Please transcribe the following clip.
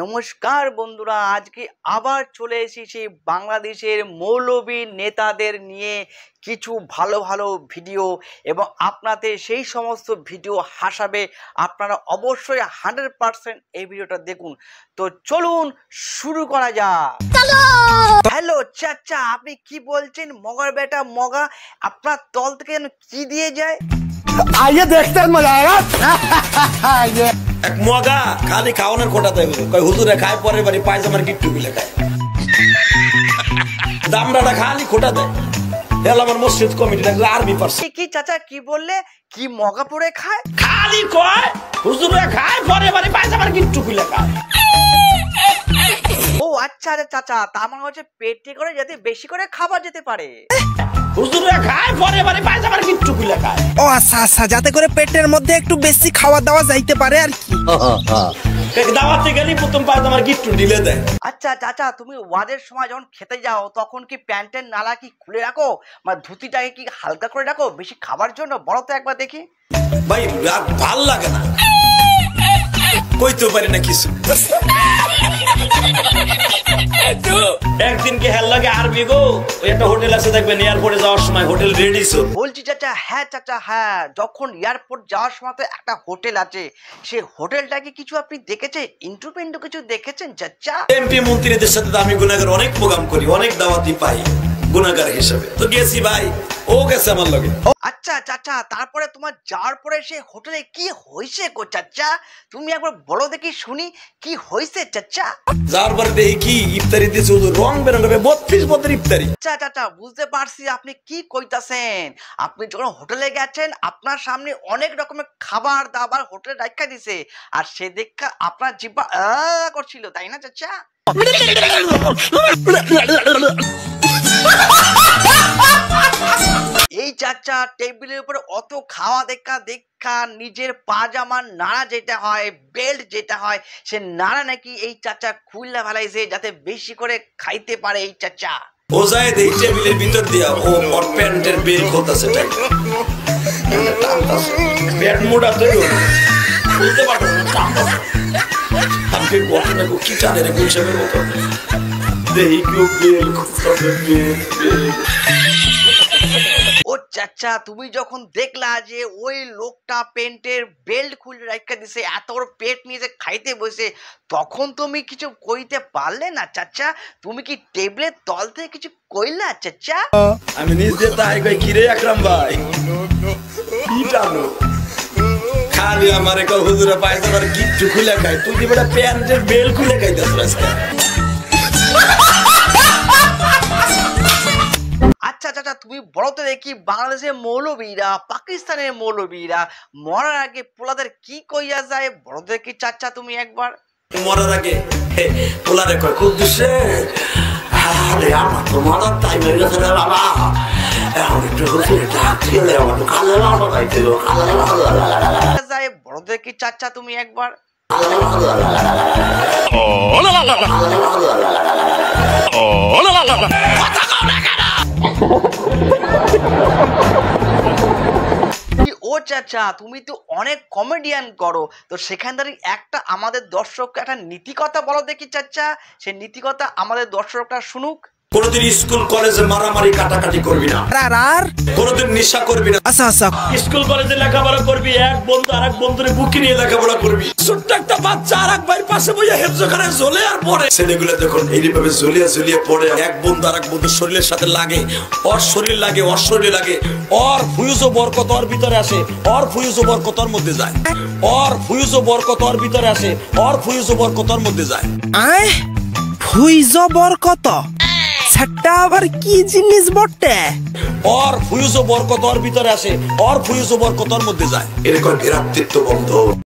নমস্কার বন্ধুরা, আজকে আবার চলে এসেছি বাংলাদেশের মৌলবী নেতাদের নিয়ে কিছু ভালো ভালো ভিডিও, এবং আপনাদের সেই সমস্ত ভিডিও হাসাবে। আপনারা অবশ্যই 100% এই ভিডিওটা দেখুন। তো চলুন শুরু করা যাক। হ্যালো চাচা, আপনি কি বলছেন? মগার বেটা মগা আপনার তল থেকে কি দিয়ে যায়? आइए देखते हैं, मजा आएगा। এক মগা খালি খাওয়ানোর কোটা দেয়, কই হুজুরে খায় পরের বাড়ি পায়জামার গিট্টু গুলে খায়। দামড়াটা খালি খোটা দেয়। এলা আমার মসজিদ কমিটি লাগলে আরবি পারছে। কি চাচা কি বললে? কি মগা পড়ে খায়? খালি কয় হুজুরে খায় পরের বাড়ি পায়জামার গিট্টু গুলে খায়। ও আচ্ছা আচ্ছা চাচা, তার মানে হচ্ছে পেটে করে যাতে বেশি করে খাবার যেতে পারে। হুজুরে খায় পরের বাড়ি পায়জামার গিট্টু গুলে খায়। ও আচ্ছা আচ্ছা, যাতে করে পেটের মধ্যে একটু বেশি খাওয়া দাওয়া যাইতে পারে আর কি। দাওয়াতে গেলি প্রথম পায়জামার গিট্টু ঢিলে দেয়। আচ্ছা চাচা, তুমি ওয়াদের সময় যখন খেতে যাও তখন কি প্যান্টের নালা কি খুলে রাখো, মানে ধুতিটাকে কি হালকা করে রাখো বেশি খাবার জন্য? বলো তো একবার দেখি। ভাই আর ভাল লাগে না, কইতে পারি না কিছু। একদিন কি হেল লাগে আরবি গো, ওই একটা হোটেল আছে দেখবেন এয়ারপোর্টে যাওয়ার সময় হোটেল রেডি সো। বলছি চাচা, হ্যাঁ চাচা হ্যাঁ, যখন এয়ারপোর্ট যাওয়ার সময় তো একটা হোটেল আছে, সেই হোটেলটাকে কিছু আপনি দেখেছেন? ইন্টু কিছু দেখেছেন চাচা? এমপি মন্ত্রীদের সাথে তো আমি গুনাহগার অনেক প্রোগ্রাম করি, অনেক দাওয়াতি পাই গুনাহগার হিসেবে, তো গেছি ভাই, ও গেছে আমার লগে। আচ্ছা চাচা, তারপরে তোমার যাওয়ার পরে সেই হোটেলে কি হয়েছে গো চাচা? তুমি একবার বলো দেখি শুনি, কি হয়েছে চাচা? যাওয়ার পরে দেখি কি ইফতারি দিয়েছে, রং বেরঙের 32 পদের ইফতারি। আচ্ছা চাচা বুঝতে পারছি আপনি কি কইতাছেন। আপনি যখন হোটেলে গেছেন আপনার সামনে অনেক রকমের খাবার দাবার হোটেলে রাখা দিছে, আর সে দেখা আপনার জিহ্বা করছিল, তাই না চাচা? এই চাচা টেবিলের উপরে অত খাওয়া দেখা নিজের পাজামার নাড়া যেটা হয়, বেল্ট যেটা হয়, সে নাড়া নাকি এই চাচা খুললা ফেলাইছে যাতে বেশি করে খাইতে পারে এই চাচা। ও যায় এই টেবিলের ভিতর দিয়া ও ওর প্যান্টের বেল খোলতাছে, তাই প্যান্ট মোড়া দেয় বুঝতে পারতো না, টানতাছে। আমি ঘটনা কি টানে রে গুলশানের মতো দেখি কেউ বেল খোলতাছে, বেল। ও চাচা, তুমি যখন দেখলা যে ওই লোকটা পেন্টের বেল্ট খুলে রাখা দিছে, এত বড় পেট নিয়ে যে খাইতে বসে, তখন তুমি কিছু কইতে পারলে না চাচা? তুমি কি টেবিলের তল থেকে কিছু কইলা চাচা? আমি নিজে তাই কই, কিরে আকরাম ভাই কি টানো খালি আমারে কই হুজুরে পায়জামার গিট্টু খুলে খায়, তুই কি বড় প্যান্টের বেল খুলে খাইতাছ আজকে? আচ্ছা চাচা, তুমি বলো তো দেখি, বাংলাদেশের মৌলবীরা পাকিস্তানের মৌলবীরা মরার আগে পোলাদের কি কইয়া যায়? বলো তো দেখি চাচা তুমি একবার। মরার আগে পোলারে কয় কুদ্দুসে, আরে আমার তো মরার টাইম হয়ে গেছে রে বাবা, এখন একটু হুজুরে ডাক দিলে আমার তো কালে লাগানো যাইছিল, কালে লাগানো যায়। বলো তো দেখি চাচা তুমি একবার। ও চাচা, তুমি তো অনেক কমেডিয়ান করো, তো সেখান থেকে একটা আমাদের দর্শককে একটা নীতি কথা বলো দেখি চাচা, সেই নীতি কথা আমাদের দর্শকরা শুনুক। কোনদিন স্কুল কলেজে মারামারি কাটাকাটি করবি না, আর কোনদিন নেশা করবি না। আচ্ছা আচ্ছা, স্কুল কলেজে লেখাপড়া করবি, এক বন্ধু আরেক বন্ধুরে বুকে নিয়ে লেখাপড়া করবি। ছোট্ট একটা বাচ্চা আরেক ভাইয়ের পাশে বসে হেফজখানায় জ্বলে আর পড়ে, ছেলেগুলো দেখুন এইভাবে জ্বলিয়ে পড়ে, এক বন্ধু আরেক বন্ধুর শরীরের সাথে লাগে, ওর শরীর লাগে, ওর শরীর লাগে, ওর ফুয়ুজ ও বরকত ওর ভিতরে আসে, ওর ফুয়ুজ ও বরকত ওর মধ্যে যায়, ওর ফুয়ুজ ও বরকত ওর ভিতরে আসে, ওর ফুয়ুজ ও বরকত ওর মধ্যে যায়। ফুইজ বরকত সেটা আবার কি জিনিস বটে? ওর ফুয়ুজ ও বরকত ওর ভিতরে আসে, ওর ফুয়ুজ ও বরকত ওর মধ্যে যায়, এরকম ভ্রাতৃত্ব বন্ধ।